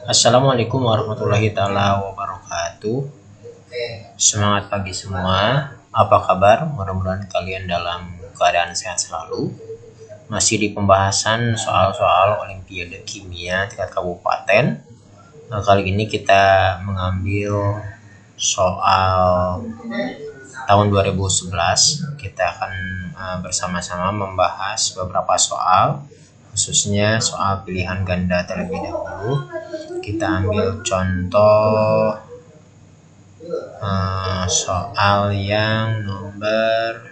Assalamualaikum warahmatullahi taala wabarakatuh. Semangat pagi semua. Apa kabar? Mudah-mudahan kalian dalam keadaan sehat selalu. Masih di pembahasan soal-soal Olimpiade Kimia tingkat kabupaten. Nah, kali ini kita mengambil soal tahun 2011. Kita akan bersama-sama membahas beberapa soal, khususnya soal pilihan ganda terlebih dahulu. Kita ambil contoh soal yang nomor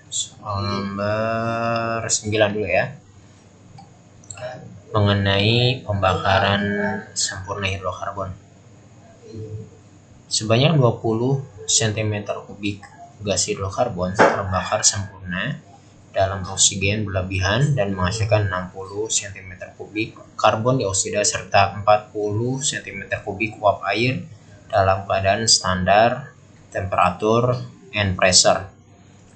soal nomor 9 dulu ya, mengenai pembakaran sempurna hidrokarbon. Sebanyak 20 cm3 gas hidrokarbon terbakar sempurna dalam oksigen berlebihan dan menghasilkan 60 cm3 karbon dioksida serta 40 cm3 uap air dalam keadaan standar temperatur and pressure.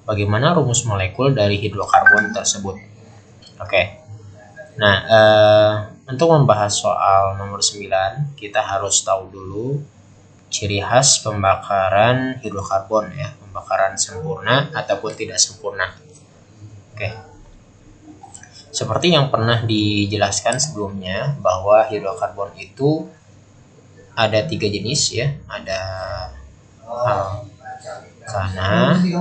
Bagaimana rumus molekul dari hidrokarbon tersebut? Oke. Nah, untuk membahas soal nomor 9, kita harus tahu dulu ciri khas pembakaran hidrokarbon ya, pembakaran sempurna ataupun tidak sempurna. Oke. Seperti yang pernah dijelaskan sebelumnya bahwa hidrokarbon itu ada 3 jenis ya, ada alkana, ada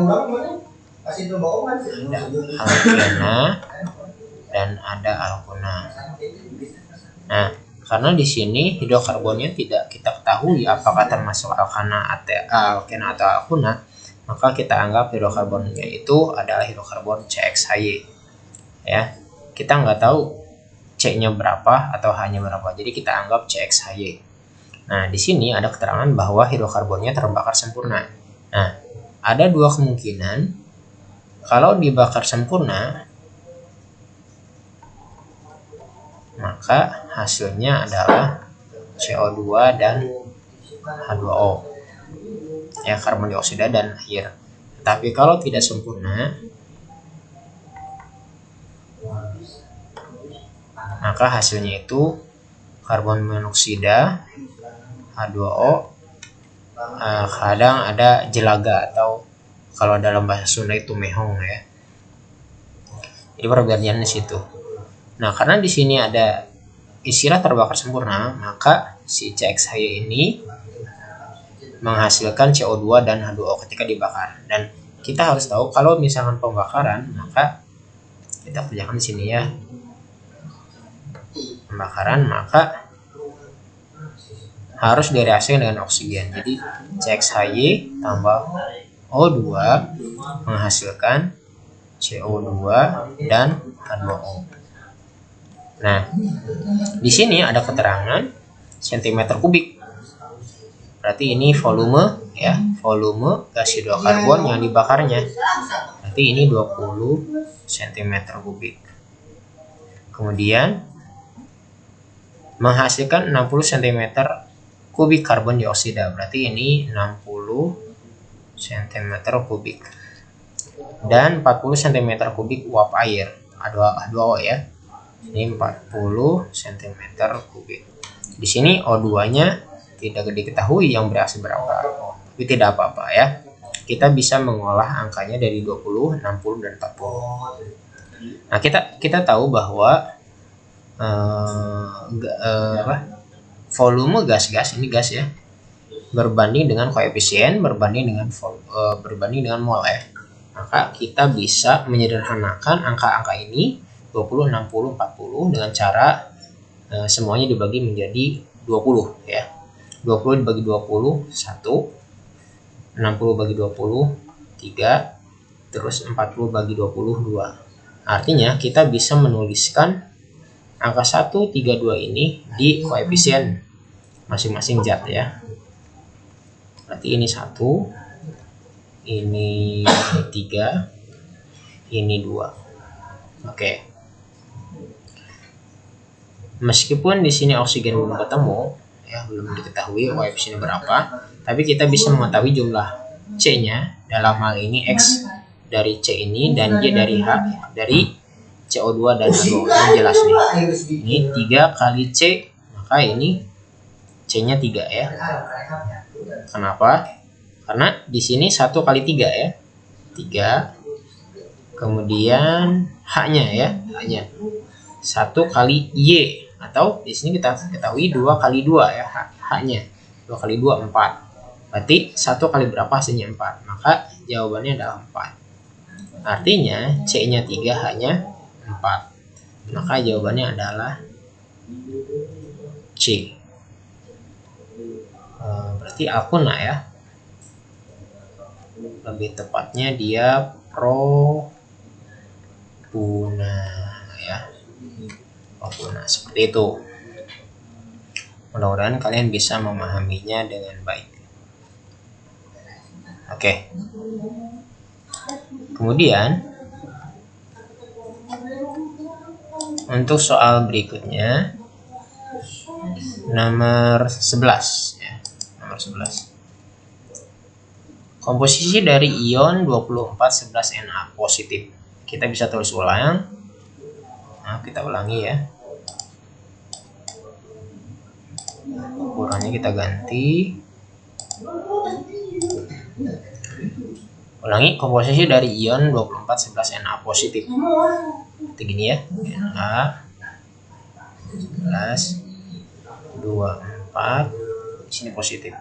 alkena, dan ada alkuna. Nah, karena di sini hidrokarbonnya tidak kita ketahui apakah termasuk alkana, alkena atau alkuna, maka kita anggap hidrokarbonnya itu adalah hidrokarbon CXHY ya. Kita nggak tahu C-nya berapa atau H-nya berapa, jadi kita anggap CXHY. Nah, di sini ada keterangan bahwa hidrokarbonnya terbakar sempurna. Nah, ada 2 kemungkinan. Kalau dibakar sempurna, maka hasilnya adalah CO2 dan H2O ya, karbon dioksida dan air. Tapi kalau tidak sempurna, maka hasilnya itu karbon monoksida, H2O, kadang ada jelaga atau kalau dalam bahasa Sunda itu mehong ya. Jadi perbedaannya di situ. Nah, karena di sini ada istilah terbakar sempurna, maka si CXHY ini menghasilkan CO2 dan H2O ketika dibakar. Dan kita harus tahu kalau misalkan pembakaran, maka kita kerjakan di sini ya. Pembakaran maka harus direaksikan dengan oksigen. Jadi CXHY tambah O2 menghasilkan CO2 dan H2O. Nah, di sini ada keterangan cm3. Berarti ini volume ya, volume gas hidrokarbon yang dibakarnya. Berarti ini 20 cm3. Kemudian menghasilkan 60 cm3 karbon dioksida. Berarti ini 60 cm3 dan 40 cm3 uap air H2O ya. Ini 40 cm3. Di sini O2-nya tidak diketahui yang bereaksi berapa, tapi tidak apa-apa ya. Kita bisa mengolah angkanya dari 20, 60 dan 40. Nah, kita tahu bahwa volume gas ini gas ya, berbanding dengan koefisien berbanding dengan mol ya. Maka kita bisa menyederhanakan angka-angka ini 20, 60, 40 dengan cara semuanya dibagi menjadi 20 ya. 20 dibagi 20 1, 60 bagi 20 3, terus 40 bagi 20 2. Artinya kita bisa menuliskan angka 1, 3, 2 ini di koefisien masing-masing zat ya. Berarti ini 1, ini 3, ini 2. Oke. Meskipun di sini oksigen belum ketemu ya, belum diketahui koefisiennya berapa, tapi kita bisa mengetahui jumlah C-nya, dalam hal ini X dari C ini dan Y dari H dari CO2 dan H2O. Ini jelas nih. Ini 3 kali C, maka ini C-nya 3 ya. Kenapa? Karena di sini 1 kali 3 ya. 3. Kemudian H-nya ya, H-nya 1 kali Y, atau di sini kita ketahui 2 kali 2 ya, H-nya 2 kali 2 4. Berarti 1 kali berapa hasilnya 4, maka jawabannya adalah 4. Artinya C-nya 3, H-nya 4, maka jawabannya adalah C. Berarti apuna ya, lebih tepatnya dia propuna ya, propuna, seperti itu. Mudah-mudahan kalian bisa memahaminya dengan baik. Oke. Kemudian untuk soal berikutnya nomor 11 ya, nomor 11. Komposisi dari ion 2411Na positif. Kita bisa tulis ulang. Nah, kita ulangi ya. Ukurannya kita ganti. Ulangi, komposisi dari ion 2411Na positif. Seperti gini ya. Na 11 24, di sini positif.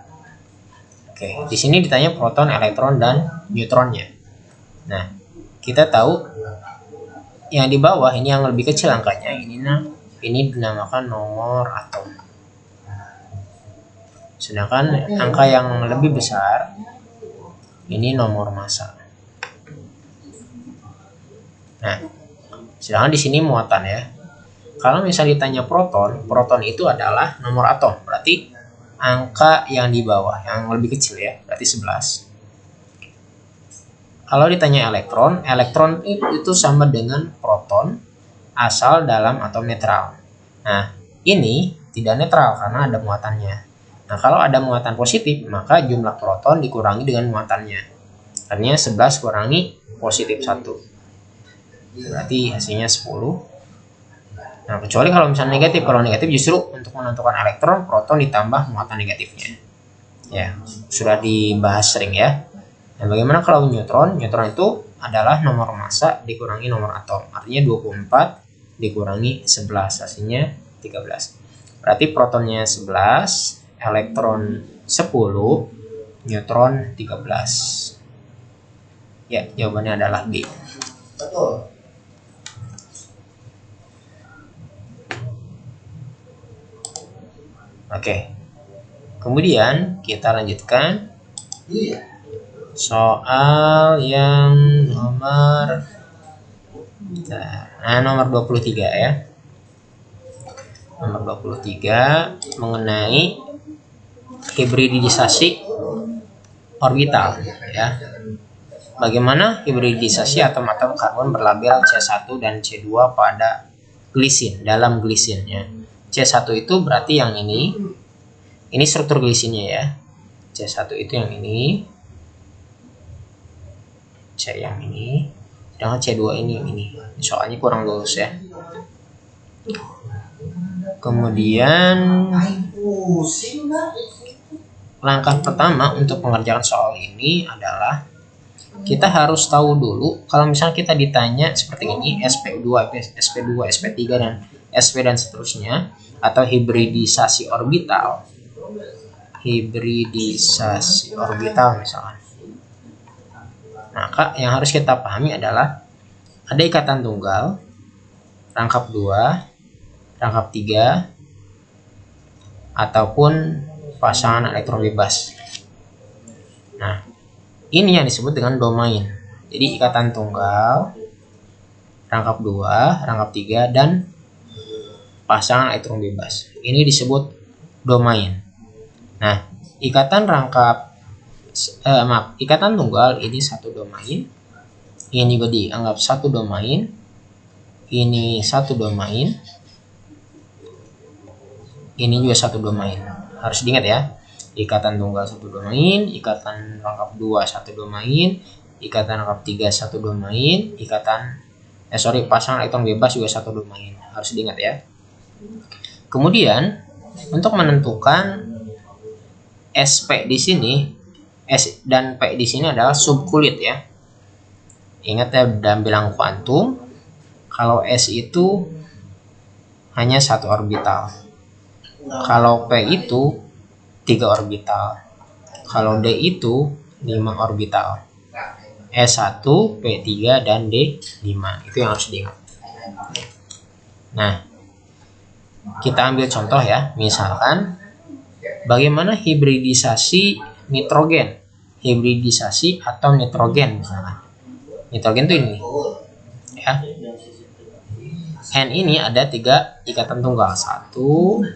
Oke, di sini ditanya proton, elektron, dan neutronnya. Nah, kita tahu yang di bawah ini yang lebih kecil angkanya, ini dinamakan nomor atom. Sedangkan angka yang lebih besar ini nomor massa. Nah, sedangkan di sini muatan ya. Kalau misalnya ditanya proton, proton itu adalah nomor atom. Berarti angka yang di bawah, yang lebih kecil ya, berarti 11. Kalau ditanya elektron, elektron itu sama dengan proton asal dalam atom netral. Nah, ini tidak netral karena ada muatannya. Nah, kalau ada muatan positif, maka jumlah proton dikurangi dengan muatannya. Artinya 11 kurangi positif 1. Berarti hasilnya 10. Nah, kecuali kalau misalnya negatif. Kalau negatif justru untuk menentukan elektron, proton ditambah muatan negatifnya. Ya, sudah dibahas sering ya. Nah, bagaimana kalau neutron? Neutron itu adalah nomor massa dikurangi nomor atom. Artinya 24 dikurangi 11, hasilnya 13. Berarti protonnya 11, elektron 10, neutron 13. Ya, jawabannya adalah B. Betul. Oke. Kemudian kita lanjutkan soal yang nomor 23 ya. Nomor 23 mengenai hibridisasi orbital ya. Bagaimana hibridisasi atom-atom karbon berlabel C1 dan C2 pada glisin, dalam glisin ya. C1 itu berarti yang ini struktur glisinnya ya. C1 itu yang ini, C yang ini, sedangkan C2 ini yang ini. Soalnya kurang lurus ya. Kemudian langkah pertama untuk mengerjakan soal ini adalah kita harus tahu dulu kalau misalnya kita ditanya seperti ini, SP2, SP3 dan SP dan seterusnya, atau hibridisasi orbital. Hibridisasi orbital misalkan. Maka yang harus kita pahami adalah ada ikatan tunggal, rangkap 2, rangkap 3, ataupun pasangan elektron bebas. Nah, ini yang disebut dengan domain. Jadi ikatan tunggal, rangkap 2, rangkap 3, dan pasangan elektron bebas. Ini disebut domain. Nah, ikatan tunggal ini satu domain. Ini juga dianggap satu domain. Ini satu domain. Ini juga satu domain. Harus diingat ya. Ikatan tunggal satu domain, ikatan rangkap 2 satu domain, ikatan rangkap 3 satu domain, ikatan pasangan elektron bebas juga satu domain, harus diingat ya. Kemudian untuk menentukan SP di sini, S dan P di sini adalah subkulit ya. Ingat ya, dalam bilang kuantum, kalau S itu hanya satu orbital, kalau P itu 3 orbital, kalau D itu 5 orbital, S1, P3, dan D5. Itu yang harus diingat. Nah, kita ambil contoh ya. Misalkan bagaimana hibridisasi nitrogen. Hibridisasi atau nitrogen misalkan. Nitrogen itu ini. Ya. N ini ada 3 ikatan tunggal. 1, 2,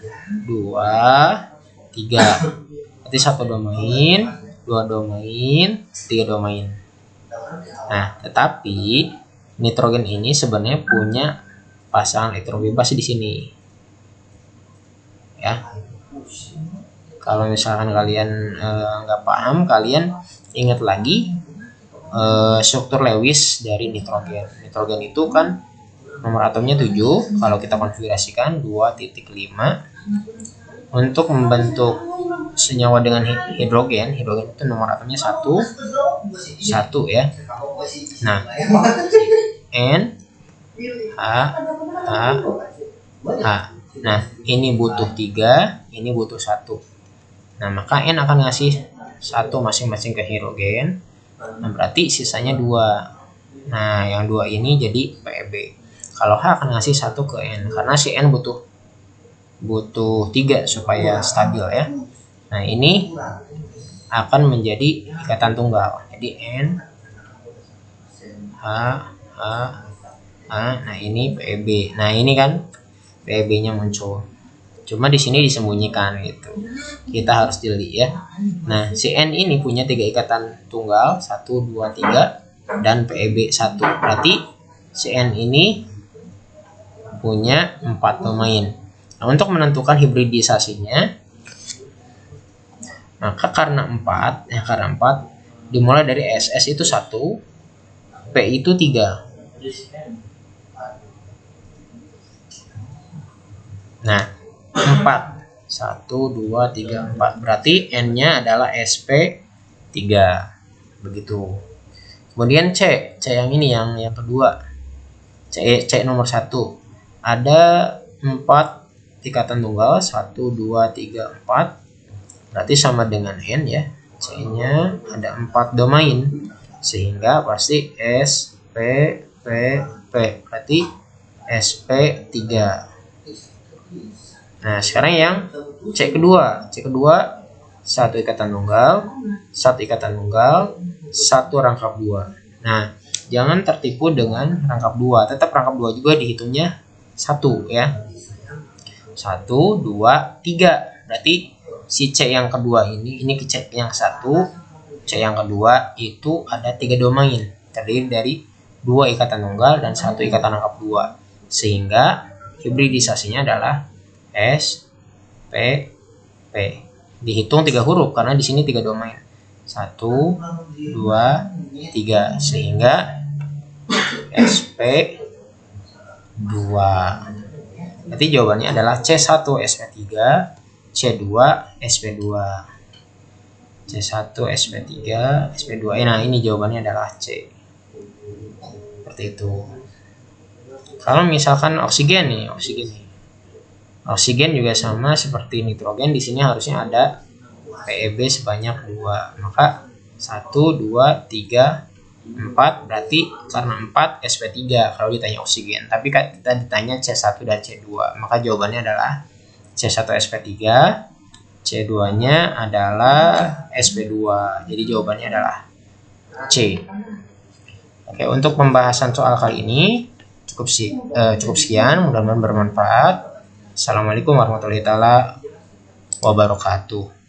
3. Berarti 1 domain, 2 domain, 3 domain. Nah, tetapi nitrogen ini sebenarnya punya pasangan elektron bebas di sini. Ya. Kalau misalkan kalian nggak paham, kalian ingat lagi struktur Lewis dari nitrogen. Nitrogen itu kan nomor atomnya 7, kalau kita konfigurasikan 2.5. Untuk membentuk senyawa dengan hidrogen itu nomor atomnya 1 ya. Nah, N, H, H, H. Nah, ini butuh 3, ini butuh 1. Nah, maka N akan ngasih 1 masing-masing ke hidrogen. Nah, berarti sisanya 2. Nah, yang 2 ini jadi PB. Kalau H akan ngasih 1 ke N, karena si N butuh 3 supaya stabil ya. Nah, ini akan menjadi ikatan tunggal. Jadi N, H, H, H. Nah, ini PB. Nah, ini kan PB-nya muncul. Cuma di sini disembunyikan gitu. Kita harus jeli ya. Nah, si N ini punya 3 ikatan tunggal, 1, 2, 3, dan PB 1. Berarti si N ini punya 4 domain. Nah, untuk menentukan hibridisasinya, maka karena 4 dimulai dari SS itu 1, P itu 3. Nah, 4. 1, 2, 3, 4. Berarti N-nya adalah SP3. Begitu. Kemudian C yang ini yang kedua. C nomor 1. Ada 4 ikatan tunggal, 1, 2, 3, 4. Berarti sama dengan N ya. C-nya ada 4 domain. Sehingga pasti S, P, P, P. Berarti SP3. Nah, sekarang yang C kedua. 1 ikatan tunggal, 1 ikatan tunggal, 1 rangkap 2. Nah, jangan tertipu dengan rangkap 2. Tetap rangkap 2 juga dihitungnya 1 ya. 1, 2, 3. Berarti si C yang kedua ini C yang 1, C yang kedua itu ada 3 domain. Terdiri dari 2 ikatan tunggal dan 1 ikatan rangkap 2. Sehingga hibridisasinya adalah S, P, P. Dihitung 3 huruf karena di sini 3 domain. 1, 2, 3. Sehingga SP2. Berarti jawabannya adalah C1 SP3, C2 SP2. C1 SP3, SP2. Nah, ini jawabannya adalah C. Seperti itu. Kalau misalkan oksigen nih. Oksigen juga sama seperti nitrogen, di sini harusnya ada PeB sebanyak 2. Maka 1, 2, 3, 4. Berarti karena 4 SP3 kalau ditanya oksigen. Tapi kita ditanya C1 dan C2. Maka jawabannya adalah C1 SP3, C2-nya adalah SP2. Jadi jawabannya adalah C. Oke, untuk pembahasan soal kali ini cukup sekian, mudah-mudahan bermanfaat. Assalamualaikum warahmatullahi wabarakatuh.